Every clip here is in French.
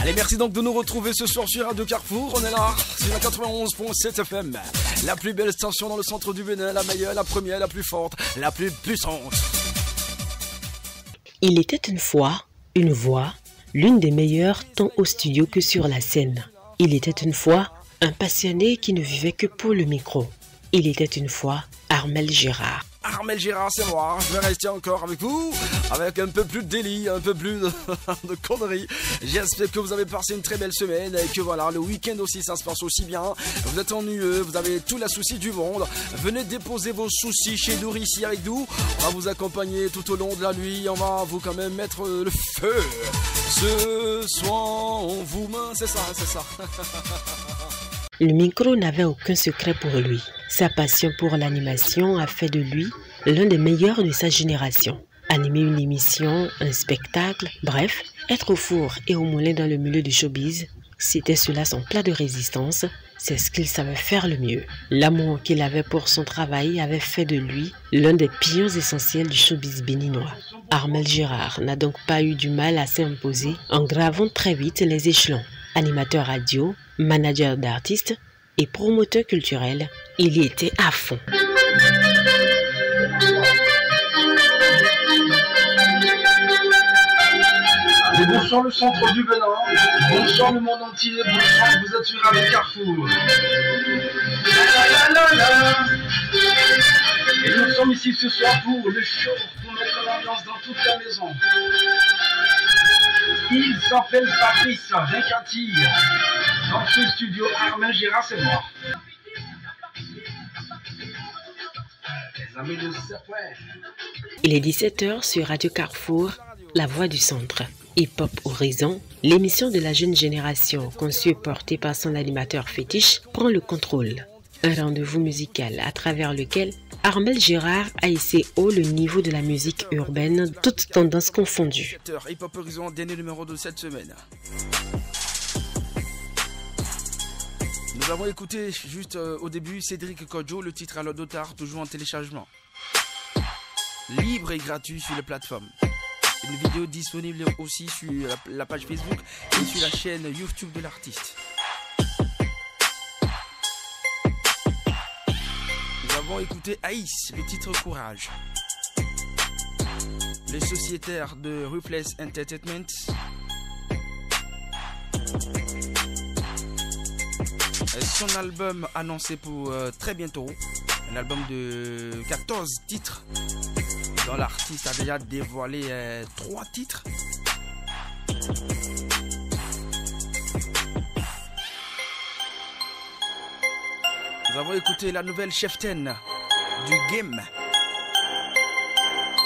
Allez, merci donc de nous retrouver ce soir sur Radio Carrefour. On est là, c'est la 91.7 FM. La plus belle station dans le centre du Bénin, la meilleure, la première, la plus forte, la plus puissante. Il était une fois une voix, l'une des meilleures tant au studio que sur la scène. Il était une fois un passionné qui ne vivait que pour le micro. Il était une fois Armel Gérard. Armel Gérard, c'est moi. Je vais rester encore avec vous, avec un peu plus de délit, un peu plus de conneries. J'espère que vous avez passé une très belle semaine et que voilà, le week-end aussi, ça se passe aussi bien. Vous êtes ennuyeux, vous avez tous les soucis du monde. Venez déposer vos soucis chez nous, ici avec nous. On va vous accompagner tout au long de la nuit. On va vous quand même mettre le feu. Ce soir, on vous main, c'est ça, c'est ça. Le micro n'avait aucun secret pour lui. Sa passion pour l'animation a fait de lui l'un des meilleurs de sa génération. Animer une émission, un spectacle, bref, être au four et au moulin dans le milieu du showbiz, c'était cela son plat de résistance, c'est ce qu'il savait faire le mieux. L'amour qu'il avait pour son travail avait fait de lui l'un des pions essentiels du showbiz béninois. Armel Gérard n'a donc pas eu du mal à s'imposer en gravant très vite les échelons. Animateur radio, manager d'artistes et promoteur culturel, il y était à fond. Et bonsoir le centre du Bénin, bonsoir le monde entier, bonsoir, vous êtes sur Radio Carrefour. Et nous sommes ici ce soir pour le show, pour mettre l'ambiance dans toute la maison. Il s'appelle Patrice Vincati. Dans ce studio, Armel Gérard, c'est moi. Les amis de Serpouet. Il est 17h sur Radio Carrefour, la voix du centre. Hip-Hop Horizon, l'émission de la jeune génération conçue et portée par son animateur fétiche, prend le contrôle. Un rendez-vous musical à travers lequel Armel Gérard a hissé haut le niveau de la musique urbaine, toutes tendances confondues. Hip-Hop Horizon, dernier numéro de cette semaine. Nous avons écouté juste au début Cédric Kodjo, le titre à l'Odotard, toujours en téléchargement. Libre et gratuit sur les plateformes. Une vidéo disponible aussi sur la page Facebook et sur la chaîne YouTube de l'artiste. Nous avons écouté Aïs, le titre Courage. Les sociétaires de Ruthless Entertainment. Son album annoncé pour très bientôt. Un album de 14 titres. Dont l'artiste a déjà dévoilé 3 titres. Nous avons écouté la nouvelle cheftaine du game.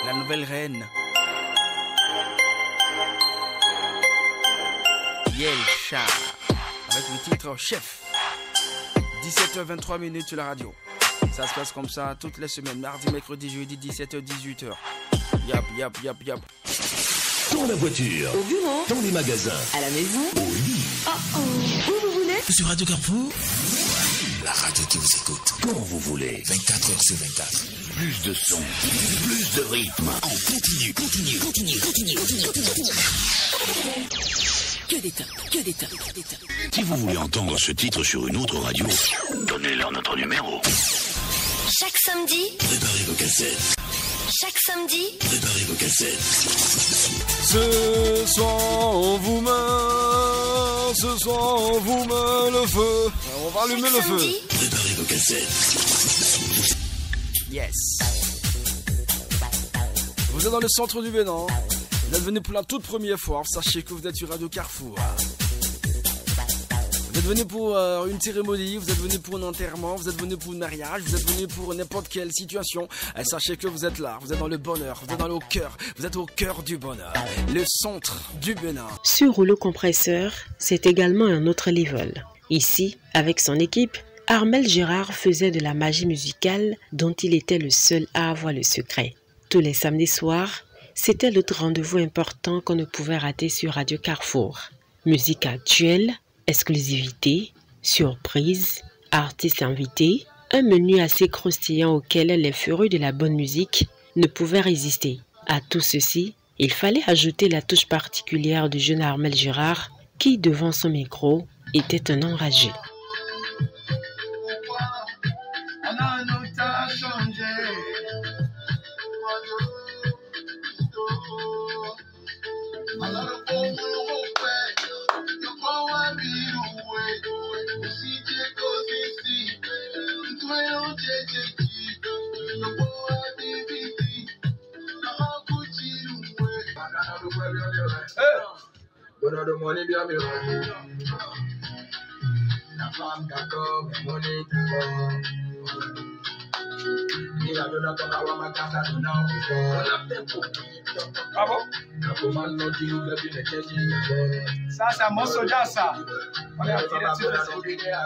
La nouvelle reine. Yelcha. Avec le titre Chef. 17h23 sur la radio. Ça se passe comme ça toutes les semaines. Mardi, mercredi, jeudi, 17h, 18h. Yap. Dans la voiture. Au bureau. Dans les magasins. À la maison. Au lit. Où vous voulez. Sur Radio Carrefour. La radio qui vous écoute. Quand vous voulez. 24h sur 24. Plus de son. Plus de rythme. En continu. Que des tops. Si vous voulez entendre ce titre sur une autre radio, donnez-leur notre numéro. Chaque samedi, Préparez vos cassettes. chaque samedi, Préparez vos cassettes. Ce soir on vous met le feu. On va allumer le feu. samedi, Préparez vos cassettes. Yes. Vous êtes dans le centre du Bénin. Vous êtes venu pour la toute première fois. Sachez que vous êtes sur Radio Carrefour. Vous êtes venu pour une cérémonie, vous êtes venu pour un enterrement, vous êtes venu pour un mariage, vous êtes venu pour n'importe quelle situation. Et sachez que vous êtes là, vous êtes dans le bonheur, vous êtes dans le cœur, vous êtes au cœur du bonheur. Le centre du Bénin. Ce rouleau compresseur, c'est également un autre level. Ici, avec son équipe, Armel Gérard faisait de la magie musicale dont il était le seul à avoir le secret. Tous les samedis soirs, c'était l'autre rendez-vous important qu'on ne pouvait rater sur Radio Carrefour. Musique actuelle, exclusivité, surprise, artistes invités, un menu assez croustillant auquel les férus de la bonne musique ne pouvaient résister. À tout ceci, il fallait ajouter la touche particulière du jeune Armel Gérard qui, devant son micro, était un enragé. Ça, c'est un bon soldat, ça. On est attiré sur le soldat.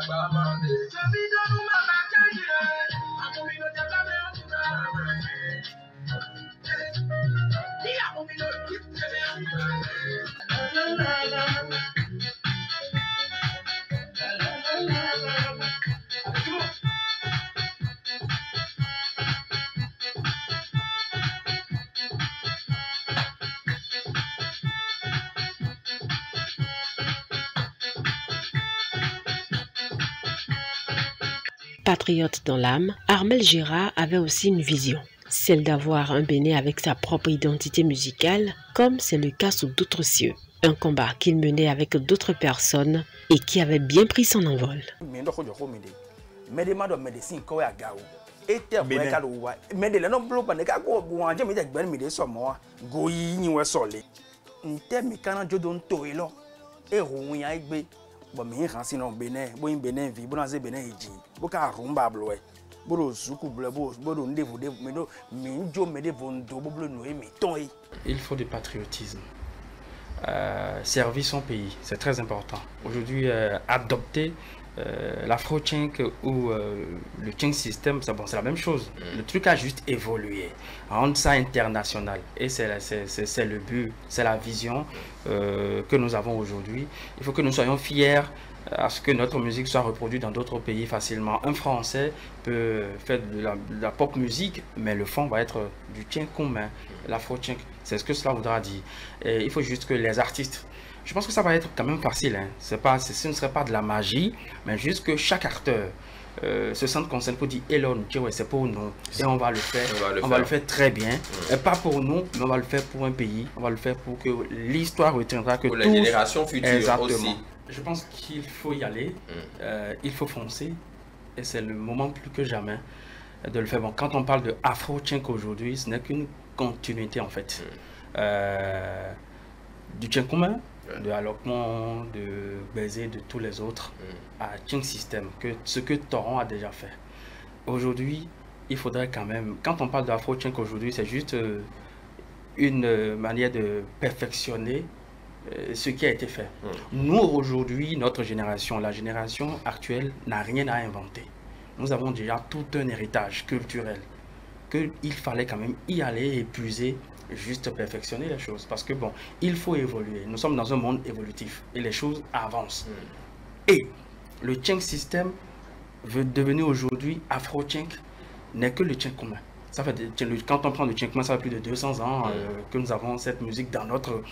Patriote dans l'âme, Armel Gérard avait aussi une vision, celle d'avoir un Bénin avec sa propre identité musicale, comme c'est le cas sous d'autres cieux. Un combat qu'il menait avec d'autres personnes et qui avait bien pris son envol. Il faut du patriotisme. Servir son pays, c'est très important. Aujourd'hui, adopter l'afro-chink ou le chink system, c'est la même chose. Le truc a juste évolué, rendre ça international. Et c'est le but, c'est la vision que nous avons aujourd'hui. Il faut que nous soyons fiers à ce que notre musique soit reproduite dans d'autres pays facilement. Un Français peut faire de la pop musique, mais le fond va être du chink commun, l'afro-chink. C'est ce que cela voudra dire. Et il faut juste que les artistes, je pense que ça va être quand même facile, hein. Ce ne serait pas de la magie, mais juste que chaque acteur se sente concerné pour dire Elon, c'est pour nous et on va le faire, on va le faire très bien, et pas pour nous, mais on va le faire pour un pays, on va le faire pour que l'histoire retiendra que pour les générations futures. Exactement. Aussi. Je pense qu'il faut y aller, il faut foncer, et c'est le moment plus que jamais de le faire. Bon, quand on parle de afro-chink aujourd'hui, ce n'est qu'une continuité en fait. Du chink commun, de Alokmon, de Baiser, de tous les autres, à chink system, ce que Toron a déjà fait. Aujourd'hui, il faudrait quand même, quand on parle d'afro-chink aujourd'hui, c'est juste une manière de perfectionner ce qui a été fait. Nous aujourd'hui, notre génération, la génération actuelle n'a rien à inventer. Nous avons déjà tout un héritage culturel qu'il fallait quand même y aller et épuiser, juste perfectionner les choses. Parce que bon, il faut évoluer. Nous sommes dans un monde évolutif et les choses avancent. Et le chink system veut devenir aujourd'hui afro-chink, n'est que le chink commun. Ça fait quand on prend le chink commun, ça fait plus de 200 ans que nous avons cette musique dans notre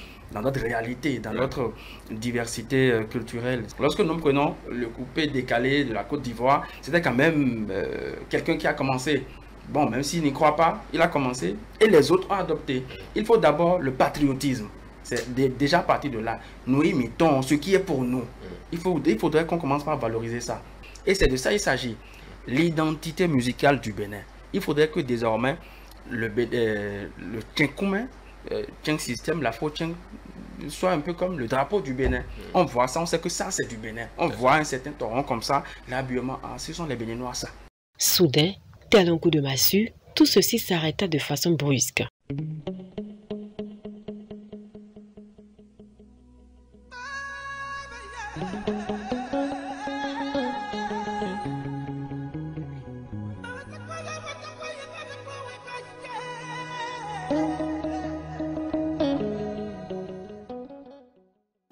réalité, dans notre diversité culturelle. Lorsque nous prenons le coupé décalé de la Côte d'Ivoire, c'était quand même quelqu'un qui a commencé. Bon, même s'il n'y croit pas, il a commencé et les autres ont adopté. Il faut d'abord le patriotisme. C'est déjà parti de là. Nous imitons ce qui est pour nous. Il faudrait qu'on commence par valoriser ça. Et c'est de ça qu'il s'agit. L'identité musicale du Bénin. Il faudrait que désormais le chink commun, chink system, l'afro-chink, soit un peu comme le drapeau du Bénin. On voit ça, on sait que ça c'est du Bénin. On voit un certain torrent comme ça, l'habillement, ce sont les Béninois ça. Soudain, tel un coup de massue, tout ceci s'arrêta de façon brusque.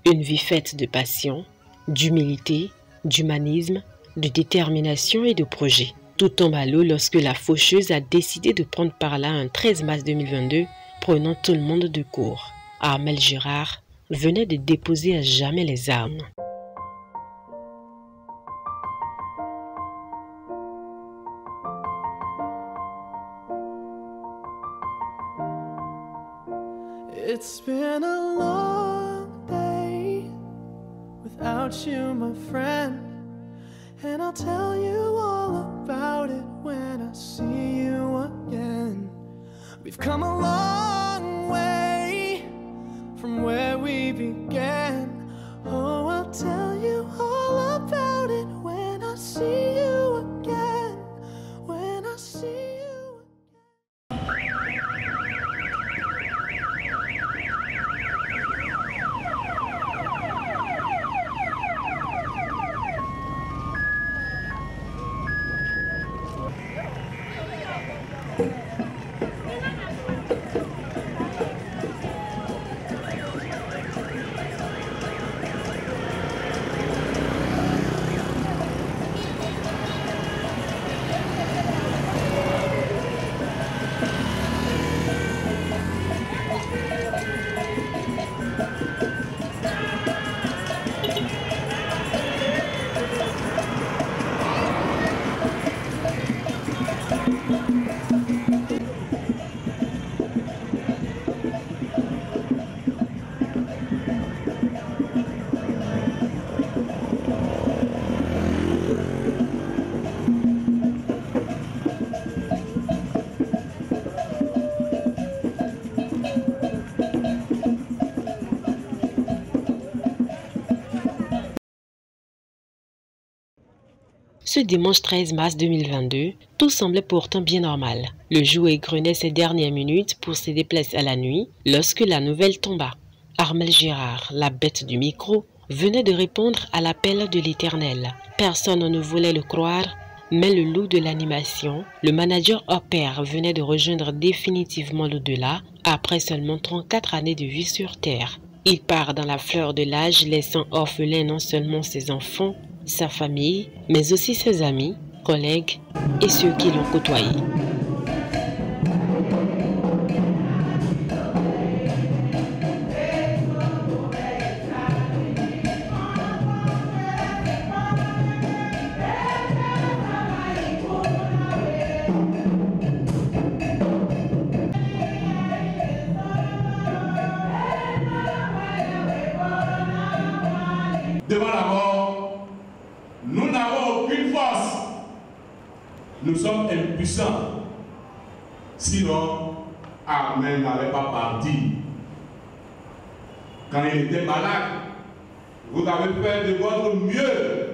Une vie faite de passion, d'humilité, d'humanisme, de détermination et de projet. Tout tombe à l'eau lorsque la faucheuse a décidé de prendre par là un 13 mars 2022, prenant tout le monde de court. Armel Gérard, venait de déposer à jamais les armes. It's been a long day without you, my friend, and I'll tell you all about it when I see you again. We've come a long way from where we began. Oh, I'll tell you all about it when I see you again. When I see you again. Ce dimanche 13 mars 2022, tout semblait pourtant bien normal. Le jour égrenait ses dernières minutes pour se déplacer à la nuit lorsque la nouvelle tomba. Armel Gérard, la bête du micro, venait de répondre à l'appel de l'Éternel. Personne ne voulait le croire, mais le loup de l'animation, le manager Hopper, venait de rejoindre définitivement l'au-delà après seulement 34 années de vie sur Terre. Il part dans la fleur de l'âge, laissant orphelin non seulement ses enfants, sa famille, mais aussi ses amis, collègues et ceux qui l'ont côtoyé. Devant la mort, nous n'avons aucune force. Nous sommes impuissants. Sinon, Armel n'avait pas parti. Quand il était malade, vous avez fait de votre mieux.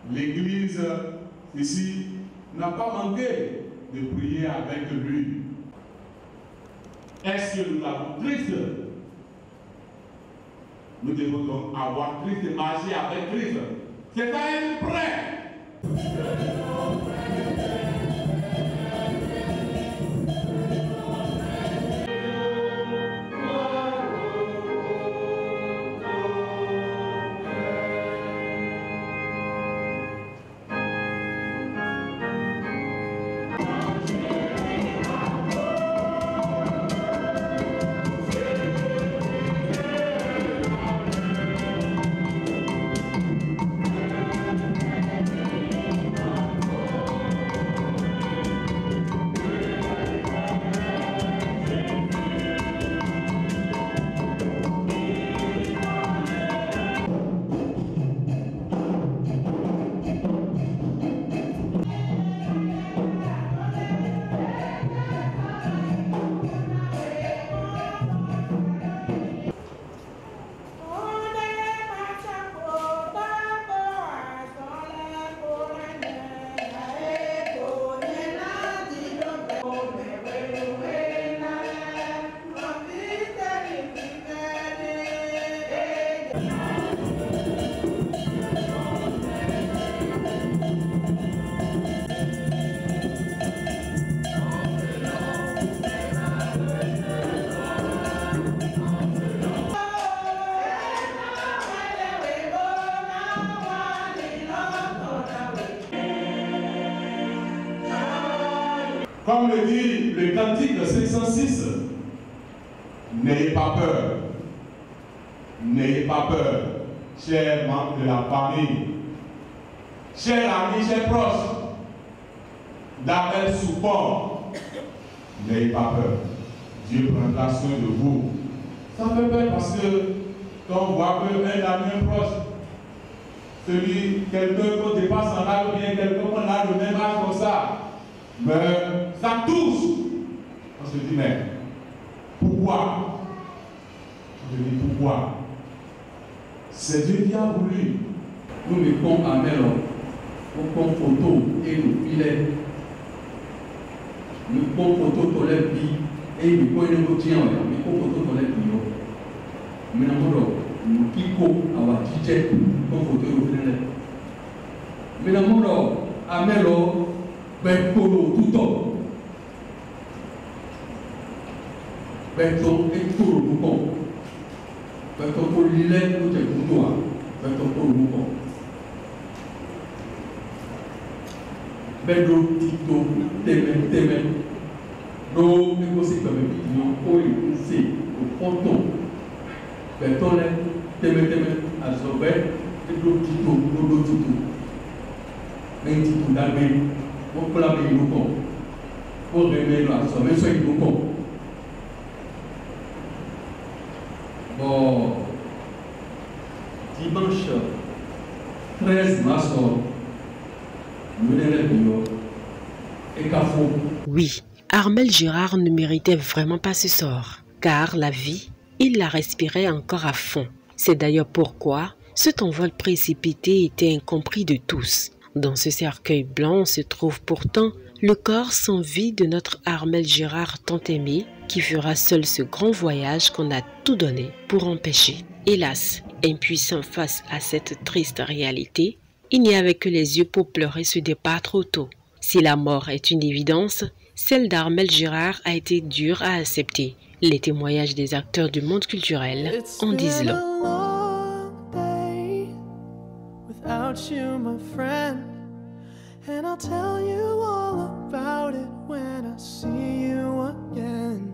L'Église ici n'a pas manqué de prier avec lui. Est-ce que nous avons Christ? Nous devons donc avoir Christ et marcher avec Christ. C'est à être prêt. Comme le dit le cantique 506, n'ayez pas peur. N'ayez pas peur, chers membres de la famille, chers amis, chers proches d'Armel Souport. N'ayez pas peur. Dieu prendra soin de vous. Ça fait peur parce que quand on voit qu'un ami, un proche, quelqu'un qu'on dépasse en âge ou bien quelqu'un qu'on a le même âge comme ça, mais ça touche. On se dit, mais pourquoi? Je dis pourquoi? C'est Dieu qui a voulu. Nous mettons à Melo, nous prenons photo et nous filet. Nous prenons photo de la vie et nous prenons une routine, nous prenons photo de la vie. Nous nous kiko awa tite pour photo de la vie. Nous avons à Melo, ben polo tout temps. Ben ton et tout le monde. Ben ton pour l'île, nous t'es pour toi. Ben ton pour le monde. Ben do tito, temen. Do négocier comme un petit peu, c'est au ponton. Ben ton lait, temen, à sauver, et do tito. Ben tito d'albé, pour clamer nous con. Pour remettre à sauver, soyez nous con. Bon, dimanche 13 mars, nous allons et Cafou. Oui, Armel Gérard ne méritait vraiment pas ce sort, car la vie, il la respirait encore à fond. C'est d'ailleurs pourquoi cet envol précipité était incompris de tous. Dans ce cercueil blanc se trouve pourtant le corps sans vie de notre Armel Gérard tant aimé, qui fera seul ce grand voyage qu'on a tout donné pour empêcher. Hélas, impuissant face à cette triste réalité, il n'y avait que les yeux pour pleurer ce départ trop tôt. Si la mort est une évidence, celle d'Armel Gérard a été dure à accepter. Les témoignages des acteurs du monde culturel en disent long. And I'll tell you all about it when I see you again.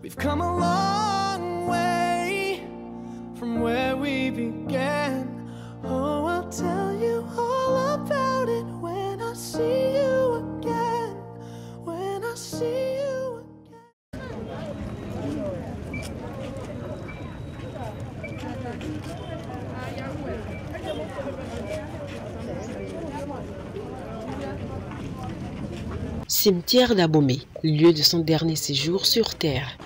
We've come a long way from where we began. Oh, I'll tell you all about it when I see you again. When I see you Cimetière d'Abomey, lieu de son dernier séjour sur Terre.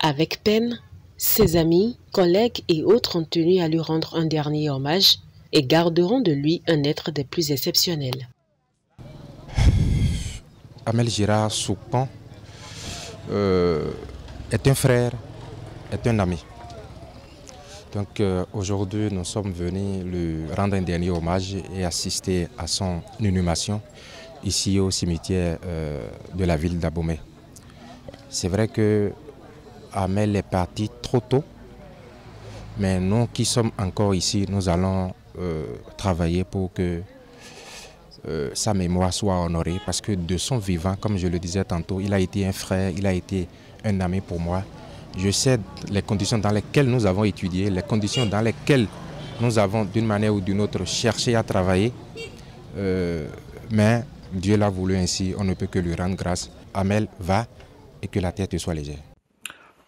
Avec peine, ses amis, collègues et autres ont tenu à lui rendre un dernier hommage et garderont de lui un être des plus exceptionnels. Amel Girard Soupon est un frère, est un ami. Donc aujourd'hui, nous sommes venus lui rendre un dernier hommage et assister à son inhumation ici au cimetière de la ville d'Abomey. C'est vrai que Amel est parti trop tôt, mais nous qui sommes encore ici, nous allons travailler pour que sa mémoire soit honorée, parce que de son vivant, comme je le disais tantôt, il a été un frère, il a été un ami pour moi. Je sais les conditions dans lesquelles nous avons étudié, les conditions dans lesquelles nous avons d'une manière ou d'une autre cherché à travailler, mais Dieu l'a voulu ainsi, on ne peut que lui rendre grâce. Amel, va et que la terre te soit légère.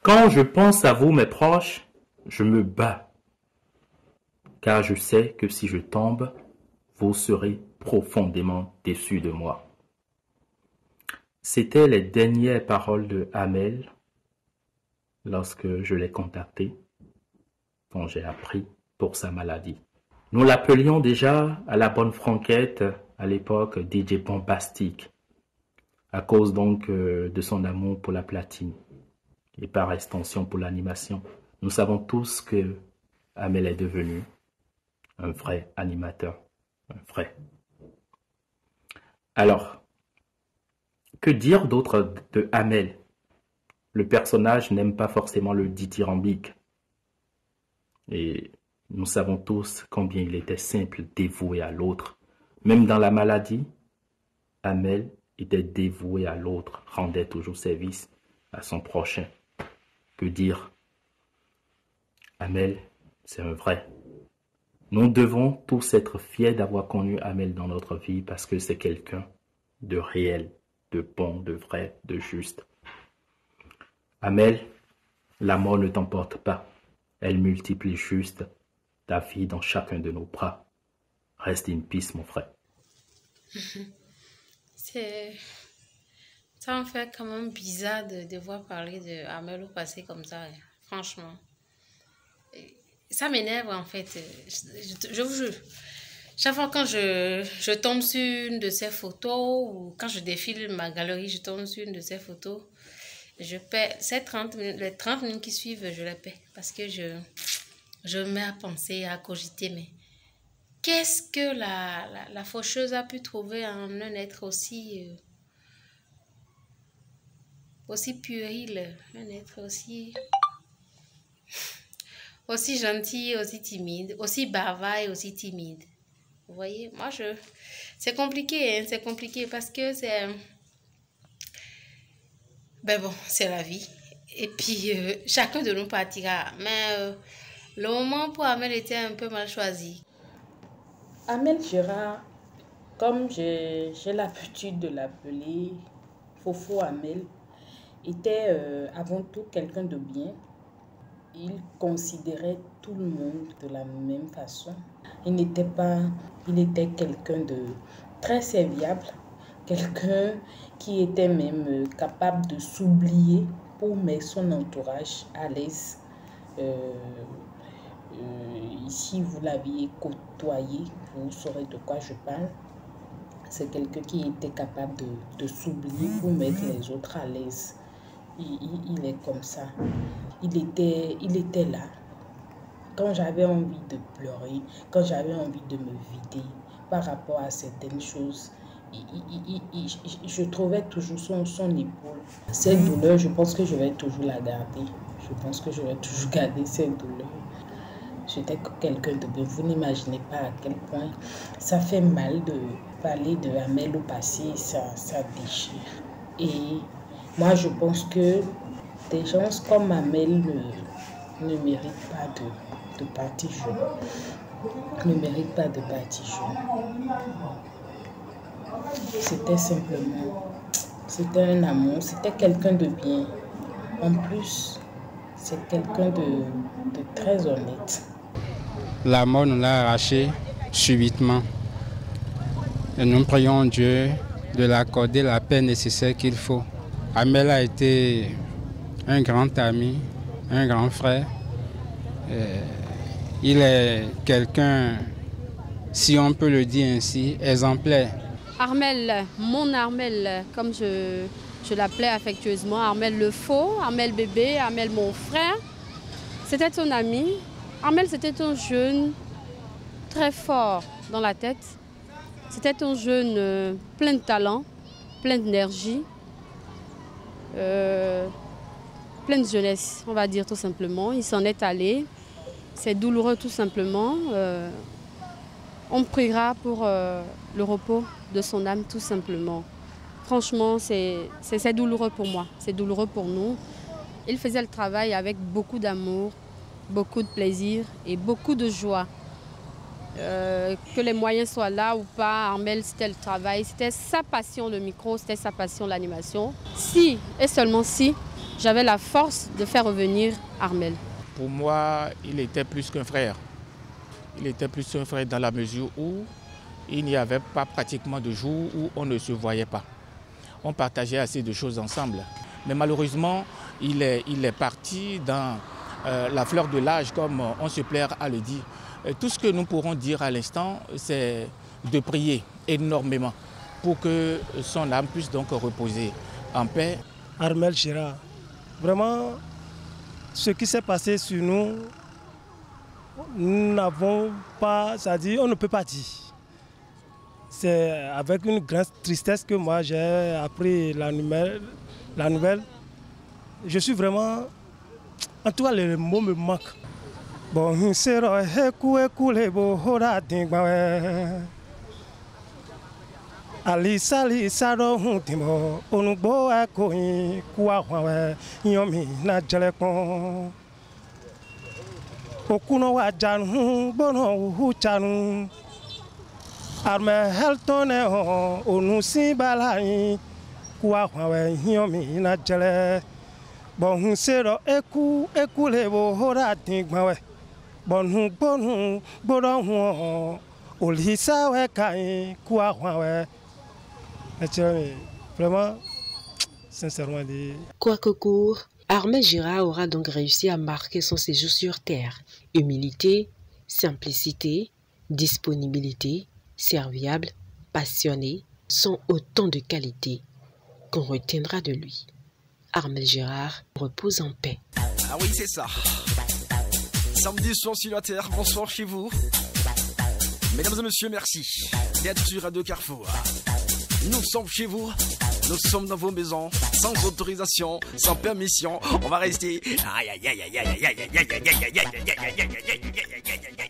Quand je pense à vous, mes proches, je me bats, car je sais que si je tombe, vous serez profondément déçus de moi. C'étaient les dernières paroles de Amel lorsque je l'ai contacté, quand j'ai appris pour sa maladie. Nous l'appelions déjà à la bonne franquette, à l'époque DJ Bombastique, à cause donc de son amour pour la platine et par extension pour l'animation. Nous savons tous que Amel est devenu un vrai animateur, un vrai. Alors, que dire d'autre de Amel? Le personnage n'aime pas forcément le dithyrambique. Et nous savons tous combien il était simple, dévoué à l'autre. Même dans la maladie, Amel était dévoué à l'autre, rendait toujours service à son prochain. Que dire? Amel, c'est un vrai. Nous devons tous être fiers d'avoir connu Amel dans notre vie parce que c'est quelqu'un de réel, de bon, de vrai, de juste. Amel, la mort ne t'emporte pas. Elle multiplie juste ta vie dans chacun de nos bras. Reste in peace, mon frère. Ça me fait quand même bizarre de devoir parler de Amel au passé comme ça, franchement. Ça m'énerve en fait, je vous jure. Chaque fois quand je tombe sur une de ces photos ou quand je défile ma galerie, je tombe sur une de ces photos, je perds les 30 minutes qui suivent, je les perds parce que je me mets à penser, à cogiter, mais qu'est-ce que la faucheuse a pu trouver en un être aussi puéril, un être aussi gentil, aussi timide, aussi bavard et aussi timide. Vous voyez, moi c'est compliqué, hein, c'est compliqué parce que c'est... Ben bon, c'est la vie. Et puis, chacun de nous partira. Mais le moment pour Amel était un peu mal choisi. Amel Gérard, comme j'ai l'habitude de l'appeler, Fofo Amel, était avant tout quelqu'un de bien. Il considérait tout le monde de la même façon. Il était quelqu'un de très serviable, quelqu'un qui était même capable de s'oublier pour mettre son entourage à l'aise. Ici, vous l'aviez côtoyé, vous saurez de quoi je parle. C'est quelqu'un qui était capable de s'oublier pour mettre les autres à l'aise. Il est comme ça. Il était là. Quand j'avais envie de pleurer, quand j'avais envie de me vider par rapport à certaines choses, je trouvais toujours son épaule. Cette douleur, je pense que je vais toujours la garder. Je pense que je vais toujours garder cette douleur. J'étais quelqu'un de bien. Vous n'imaginez pas à quel point ça fait mal de parler de Amel au passé, ça déchire. Et moi, je pense que des gens comme Amel ne méritent pas de partir jeune. Ne méritent pas de partir jeune. C'était un amour, c'était quelqu'un de bien. En plus, c'est quelqu'un de très honnête. La mort nous l'a arraché subitement. Et nous prions Dieu de l'accorder la paix nécessaire qu'il faut. Amel a été un grand ami, un grand frère. Il est quelqu'un, si on peut le dire ainsi, exemplaire. Armel, mon Armel, comme je l'appelais affectueusement, Armel le faux, Armel bébé, Armel mon frère. C'était ton ami. Armel, c'était un jeune très fort dans la tête. C'était un jeune plein de talent, plein d'énergie, plein de jeunesse, on va dire tout simplement. Il s'en est allé. C'est douloureux tout simplement. On priera pour le repos de son âme tout simplement. Franchement, c'est douloureux pour moi, c'est douloureux pour nous. Il faisait le travail avec beaucoup d'amour, beaucoup de plaisir et beaucoup de joie. Que les moyens soient là ou pas, Armel, c'était le travail, c'était sa passion le micro, c'était sa passion l'animation. Si, et seulement si, j'avais la force de faire revenir Armel. Pour moi, il était plus qu'un frère. Il était plus qu'un frère dans la mesure où il n'y avait pas pratiquement de jours où on ne se voyait pas. On partageait assez de choses ensemble. Mais malheureusement, il est parti dans la fleur de l'âge, comme on se plaire à le dire. Tout ce que nous pourrons dire à l'instant, c'est de prier énormément pour que son âme puisse donc reposer en paix. Armel Gérard, vraiment, ce qui s'est passé sur nous, nous n'avons pas, c'est-à-dire on ne peut pas dire. C'est avec une grande tristesse que moi j'ai appris la nouvelle. Je suis vraiment, en tout cas les mots me manquent. Bon, c'est Alisali sado huntimo onugbo akoyin kuawe yomi na jelekon okuno wa janu bono huchanu arme heltone ho onusi balai kuawe yomi na jele bon sero ekulebo hora tingbawe bonu bodo ho olisawe kai kuawe. Vraiment, sincèrement dit. Quoi que court, Armel Gérard aura donc réussi à marquer son séjour sur Terre. Humilité, simplicité, disponibilité, serviable, passionné sont autant de qualités qu'on retiendra de lui. Armel Gérard repose en paix. Ah oui, c'est ça. Samedi soir sur la Terre, bonsoir chez vous. Mesdames et messieurs, merci d'être sur Radio Carrefour. Nous sommes chez vous, nous sommes dans vos maisons, sans autorisation, sans permission. On va rester. Aïe aïe aïe aïe aïe aïe aïe aïe aïe aïe aïe aïe aïe aïe aïe aïe aïe aïe aïe aïe.